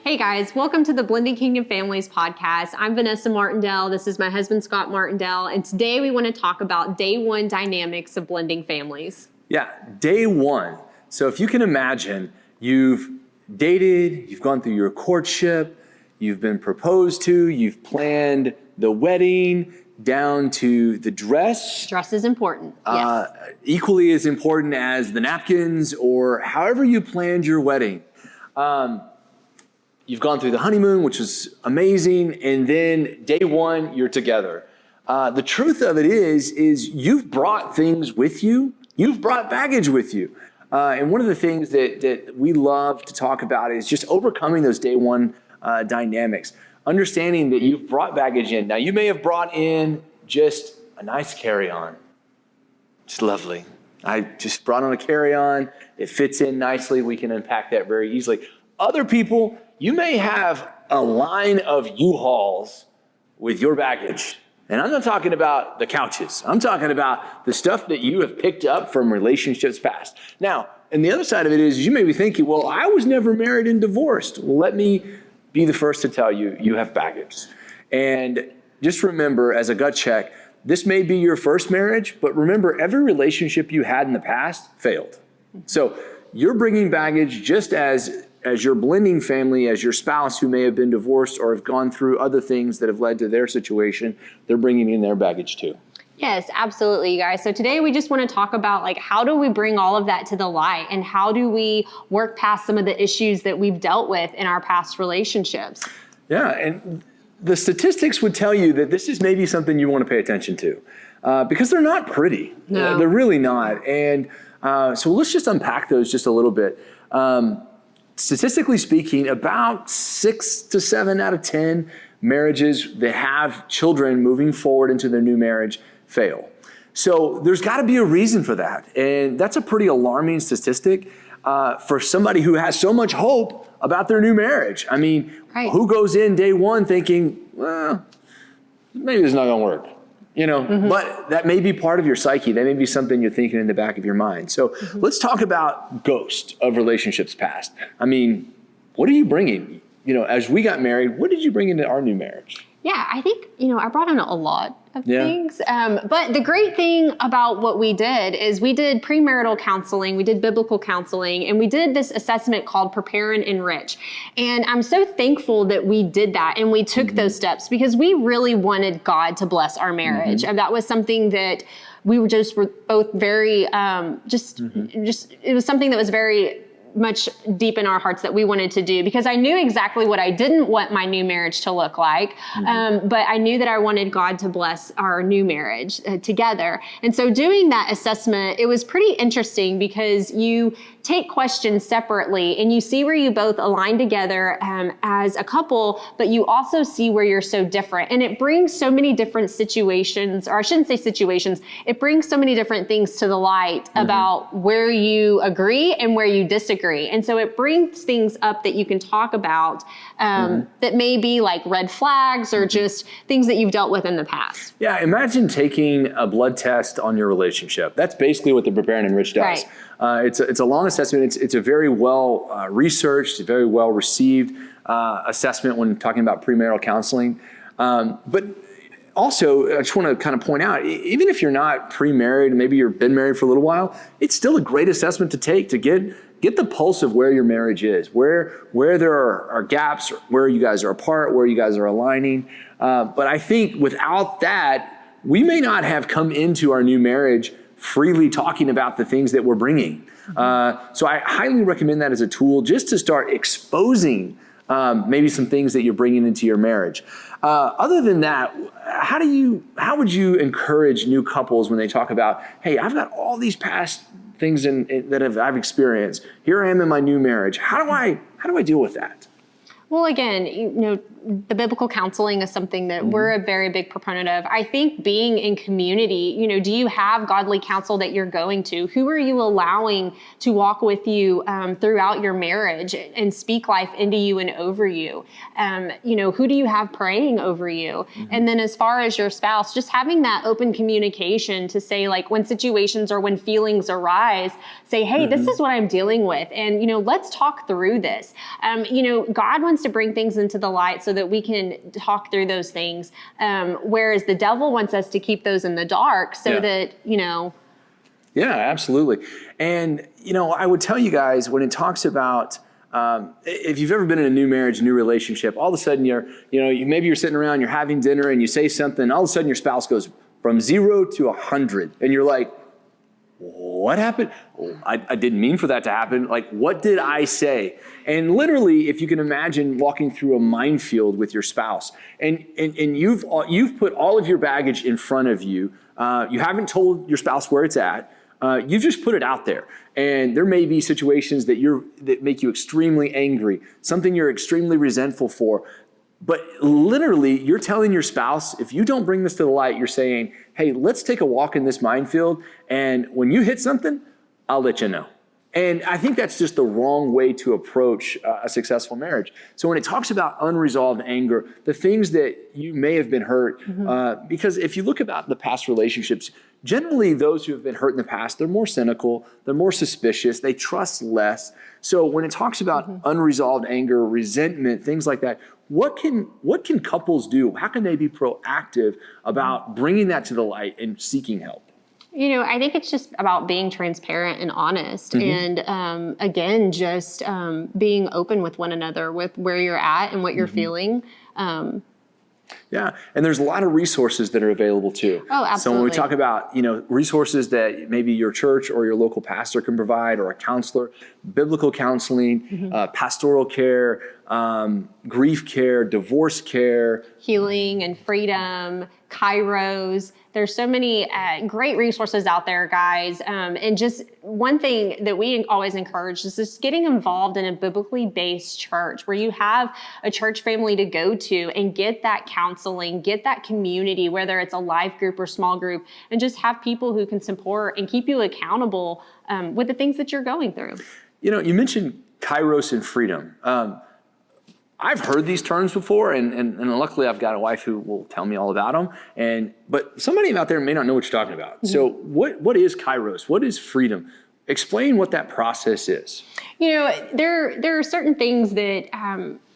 Hey guys, welcome to the Blending Kingdom Families podcast. I'm Vanessa Martindale. This is my husband, Scott Martindale. And today we want to talk about day one dynamics of blending families. Yeah, day one. So if you can imagine, you've dated, you've gone through your courtship, you've been proposed to, you've planned the wedding down to the dress. Dress is important, yes. Equally as important as the napkins or however you planned your wedding. You've gone through the honeymoon, which is amazing, and then day one, you're together. The truth of it is you've brought things with you. You've brought baggage with you. And one of the things that we love to talk about is just overcoming those day one dynamics. Understanding that you've brought baggage in. Now, you may have brought in just a nice carry-on. It's lovely. I just brought on a carry-on. It fits in nicely. We can unpack that very easily. Other people, you may have a line of U-Hauls with your baggage. And I'm not talking about the couches. I'm talking about the stuff that you have picked up from relationships past. Now, and the other side of it is you may be thinking, well, I was never married and divorced. Well, let me be the first to tell you, you have baggage. And just remember, as a gut check, this may be your first marriage, but remember, every relationship you had in the past failed. So you're bringing baggage just as your blending family, as your spouse who may have been divorced or have gone through other things that have led to their situation, they're bringing in their baggage too. Yes, absolutely, you guys. So today we just want to talk about how do we bring all of that to the light and how do we work past some of the issues that we've dealt with in our past relationships. Yeah, and the statistics would tell you that this is maybe something you want to pay attention to because they're not pretty. No. They're really not. And so let's just unpack those just a little bit. Statistically speaking, about 6 to 7 out of 10 marriages that have children moving forward into their new marriage fail. So there's got to be a reason for that. And that's a pretty alarming statistic for somebody who has so much hope about their new marriage. I mean, right. Who goes in day one thinking, well, maybe this is not going to work? But that may be part of your psyche. That may be something you're thinking in the back of your mind. So let's talk about ghost of relationships past. I mean, what are you bringing? As we got married, what did you bring into our new marriage? Yeah, I think, I brought in a lot of things. But the great thing about what we did is we did premarital counseling, we did biblical counseling, and we did this assessment called Prepare and Enrich. And I'm so thankful that we did that and we took those steps because we really wanted God to bless our marriage. And that was something that we were both very, it was something that was very much deep in our hearts that we wanted to do because I knew exactly what I didn't want my new marriage to look like. But I knew that I wanted God to bless our new marriage together. And so doing that assessment, it was pretty interesting because you take questions separately and you see where you both align together as a couple, but you also see where you're so different. And it brings so many different situations, or I shouldn't say situations, it brings so many different things to the light about where you agree and where you disagree. And so it brings things up that you can talk about that may be like red flags or just things that you've dealt with in the past. Yeah, imagine taking a blood test on your relationship. That's basically what the Prepare and Enrich does. Right. It's a long assessment. It's a very well researched, very well received assessment when talking about premarital counseling. But also, I just want to kind of point out, even if you're not pre-married, maybe you've been married for a little while, it's still a great assessment to take to get the pulse of where your marriage is, where there are gaps, where you guys are apart, where you guys are aligning. But I think without that, we may not have come into our new marriage freely talking about the things that we're bringing. So I highly recommend that as a tool just to start exposing maybe some things that you're bringing into your marriage. Other than that, how would you encourage new couples when they talk about, hey, I've got all these past things that I've experienced. Here I am in my new marriage. How do I deal with that? Well, again, the biblical counseling is something that we're a very big proponent of. I think being in community, do you have godly counsel that you're going to? Who are you allowing to walk with you throughout your marriage and speak life into you and over you? Who do you have praying over you? And then as far as your spouse, just having that open communication to say, like, when situations or when feelings arise, say, hey, this is what I'm dealing with. And, let's talk through this. God wants to bring things into the light so that we can talk through those things. Whereas the devil wants us to keep those in the dark so that. Yeah, absolutely. And, I would tell you guys, when it talks about, if you've ever been in a new marriage, new relationship, all of a sudden maybe you're sitting around, you're having dinner and you say something, all of a sudden your spouse goes from 0 to 100. And you're like, what happened? I didn't mean for that to happen. Like, what did I say? And literally, if you can imagine walking through a minefield with your spouse, and you've put all of your baggage in front of you. You haven't told your spouse where it's at. You've just put it out there. And there may be situations that make you extremely angry, something you're extremely resentful for. But literally, you're telling your spouse, if you don't bring this to the light, you're saying, hey, let's take a walk in this minefield. And when you hit something, I'll let you know. And I think that's just the wrong way to approach a successful marriage. So when it talks about unresolved anger, the things that you may have been hurt, because if you look about the past relationships, generally those who have been hurt in the past, they're more cynical, they're more suspicious, they trust less. So when it talks about unresolved anger, resentment, things like that, what can couples do? How can they be proactive about bringing that to the light and seeking help? I think it's just about being transparent and honest. And again, just being open with one another with where you're at and what you're feeling. Yeah, and there's a lot of resources that are available too. Oh, absolutely. So when we talk about, resources that maybe your church or your local pastor can provide, or a counselor, biblical counseling, pastoral care, grief care, divorce care. Healing and freedom, Kairos. There's so many great resources out there, guys. And just one thing that we always encourage is just getting involved in a biblically based church where you have a church family to go to and get that counseling, get that community, whether it's a life group or small group, and just have people who can support and keep you accountable with the things that you're going through. You mentioned Kairos and freedom. I've heard these terms before, and luckily I've got a wife who will tell me all about them. But somebody out there may not know what you're talking about. So what is Kairos? What is freedom? Explain what that process is. There are certain things that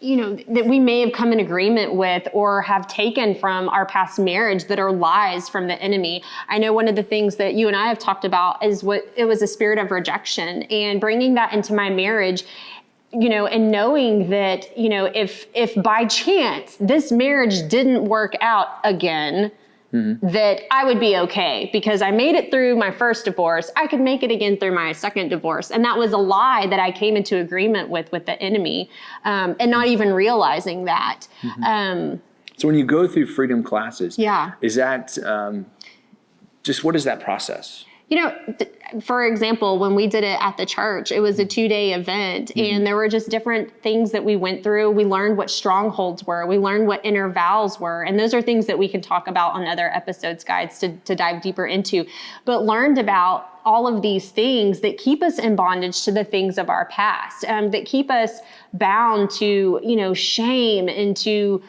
that we may have come in agreement with or have taken from our past marriage that are lies from the enemy. I know one of the things that you and I have talked about is it was a spirit of rejection, and bringing that into my marriage. And knowing that, if by chance this marriage didn't work out again, that I would be okay because I made it through my first divorce. I could make it again through my second divorce. And that was a lie that I came into agreement with the enemy, and not even realizing that. So when you go through freedom classes, Yeah. is that just what is that process? For example, when we did it at the church, it was a 2-day event, and there were just different things that we went through. We learned what strongholds were. We learned what inner vows were. And those are things that we can talk about on other episodes, guides, to dive deeper into. But learned about all of these things that keep us in bondage to the things of our past, that keep us bound to, shame, into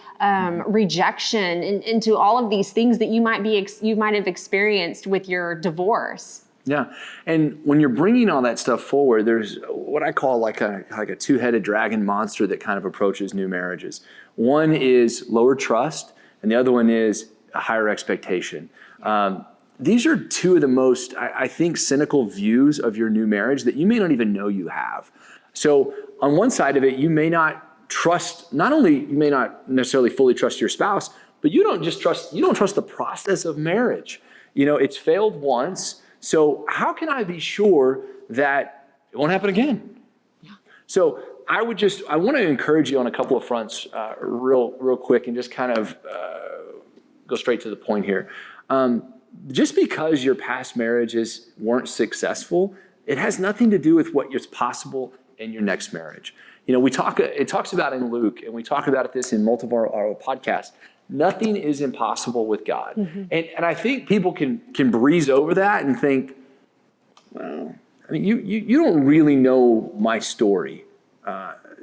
rejection, and into all of these things that you might have experienced with your divorce. Yeah, and when you're bringing all that stuff forward, there's what I call like a two-headed dragon monster that kind of approaches new marriages. One is lower trust, and the other one is a higher expectation. These are two of the most, I think, cynical views of your new marriage that you may not even know you have. So on one side of it, you may not trust, not only you may not necessarily fully trust your spouse, but you don't trust the process of marriage. It's failed once. So how can I be sure that it won't happen again? Yeah. So I want to encourage you on a couple of fronts real quick, and just kind of go straight to the point here. Just because your past marriages weren't successful, it has nothing to do with what is possible in your next marriage. It talks about in Luke, and we talk about this in multiple our podcasts. Nothing is impossible with God. And I think people can breeze over that and think, well, I mean, you don't really know my story,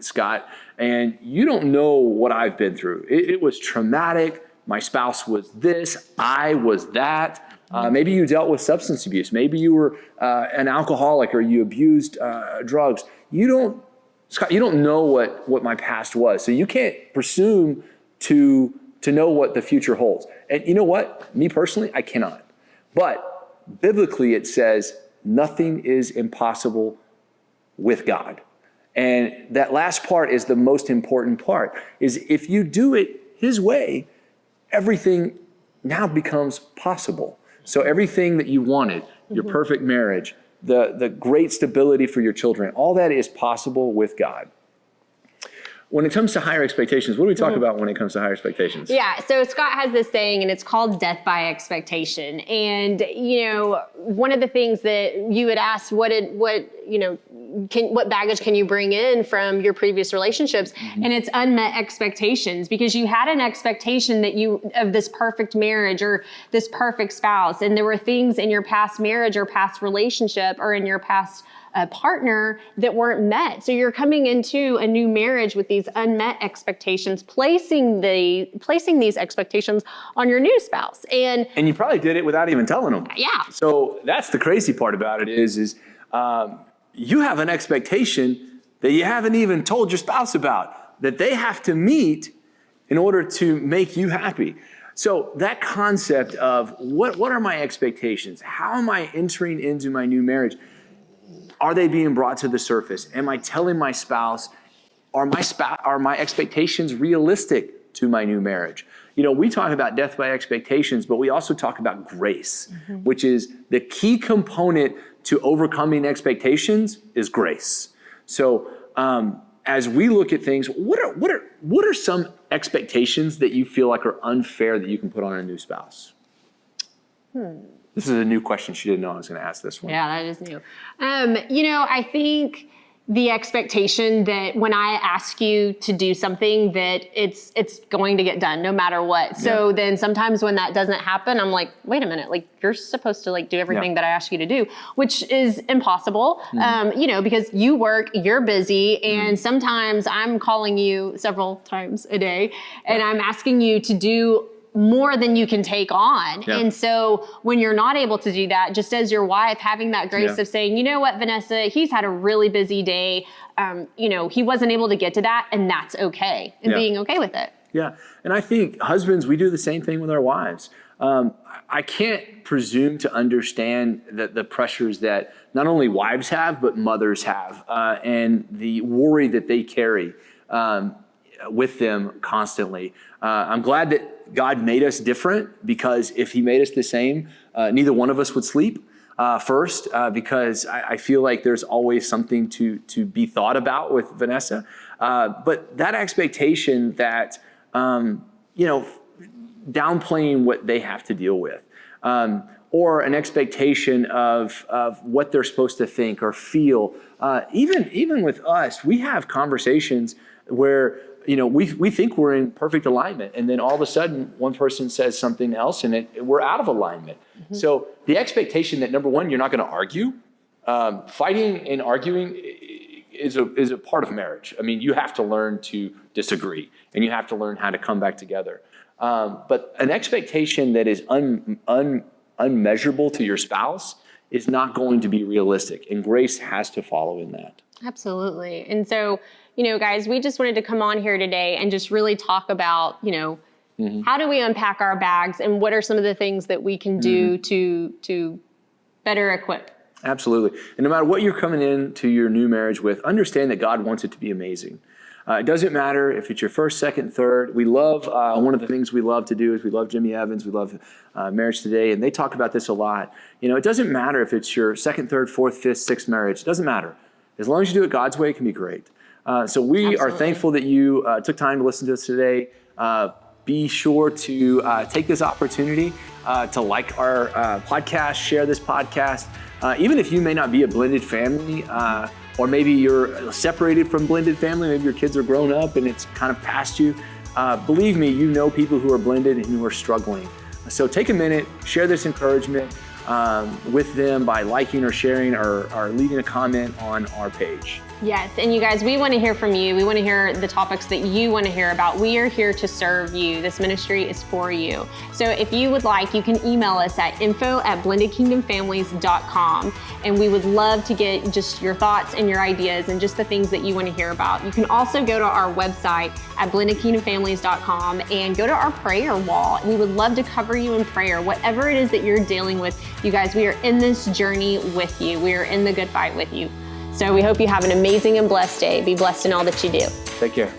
Scott, and you don't know what I've been through. It was traumatic. My spouse was this, I was that. Maybe you dealt with substance abuse. Maybe you were an alcoholic or you abused drugs. Scott, you don't know what my past was. So you can't presume to know what the future holds. And you know what? Me personally, I cannot. But biblically it says nothing is impossible with God. And that last part is the most important part, is if you do it his way, everything now becomes possible. So everything that you wanted, your perfect marriage, the great stability for your children, all that is possible with God. When it comes to higher expectations, what do we talk about when it comes to higher expectations? Yeah, so Scott has this saying, and it's called death by expectation. And, one of the things that you had asked, what baggage can you bring in from your previous relationships? And it's unmet expectations, because you had an expectation of this perfect marriage or this perfect spouse. And there were things in your past marriage or past relationship or in your past partner that weren't met. So you're coming into a new marriage with these unmet expectations, placing these expectations on your new spouse. And you probably did it without even telling them. Yeah. So that's the crazy part about it is you have an expectation that you haven't even told your spouse about, that they have to meet in order to make you happy. So that concept of what are my expectations? How am I entering into my new marriage? Are they being brought to the surface? Am I telling my spouse, are my expectations realistic to my new marriage? We talk about death by expectations, but we also talk about grace, which is the key component to overcoming expectations is grace. So as we look at things, what are some expectations that you feel like are unfair that you can put on a new spouse? This is a new question. She didn't know I was going to ask this one. Yeah, that is new. I think the expectation that when I ask you to do something, that it's going to get done no matter what. So then sometimes when that doesn't happen, I'm like, wait a minute, like you're supposed to do everything that I ask you to do, which is impossible. Because you work, you're busy, and sometimes I'm calling you several times a day and I'm asking you to do more than you can take on. Yeah. And so when you're not able to do that, just as your wife, having that grace of saying, you know what, Vanessa, he's had a really busy day. He wasn't able to get to that, and that's okay. And being okay with it. Yeah. And I think husbands, we do the same thing with our wives. I can't presume to understand the pressures that not only wives have, but mothers have, and the worry that they carry with them constantly. I'm glad that God made us different, because if he made us the same, neither one of us would sleep first, because I feel like there's always something to be thought about with Vanessa. But that expectation that, downplaying what they have to deal with, or an expectation of what they're supposed to think or feel. Even with us, we have conversations where we think we're in perfect alignment, and then all of a sudden one person says something else and we're out of alignment. So the expectation that, number one, you're not going to argue. Fighting and arguing is a part of marriage. I mean, you have to learn to disagree, and you have to learn how to come back together. But an expectation that is unmeasurable to your spouse is not going to be realistic, and grace has to follow in that. Absolutely. And so, guys, we just wanted to come on here today and just really talk about, how do we unpack our bags, and what are some of the things that we can do to better equip? Absolutely. And no matter what you're coming into your new marriage with, understand that God wants it to be amazing. It doesn't matter if it's your first, second, third. We love, one of the things we love to do is we love Jimmy Evans. We love Marriage Today, and they talk about this a lot. It doesn't matter if it's your second, third, fourth, fifth, sixth marriage. It doesn't matter. As long as you do it God's way, it can be great. So we are thankful that you took time to listen to us today. Be sure to take this opportunity to like our podcast, share this podcast. Even if you may not be a blended family, or maybe you're separated from blended family, maybe your kids are grown up and it's kind of past you. Believe me, you know people who are blended and who are struggling. So take a minute, share this encouragement with them by liking or sharing or leaving a comment on our page. Yes, and you guys, we want to hear from you. We want to hear the topics that you want to hear about. We are here to serve you. This ministry is for you. So if you would like, you can email us at info@blendedkingdomfamilies.com, and we would love to get just your thoughts and your ideas and just the things that you want to hear about. You can also go to our website at blendedkingdomfamilies.com and go to our prayer wall. We would love to cover you in prayer. Whatever it is that you're dealing with, you guys, we are in this journey with you. We are in the good fight with you. So we hope you have an amazing and blessed day. Be blessed in all that you do. Take care.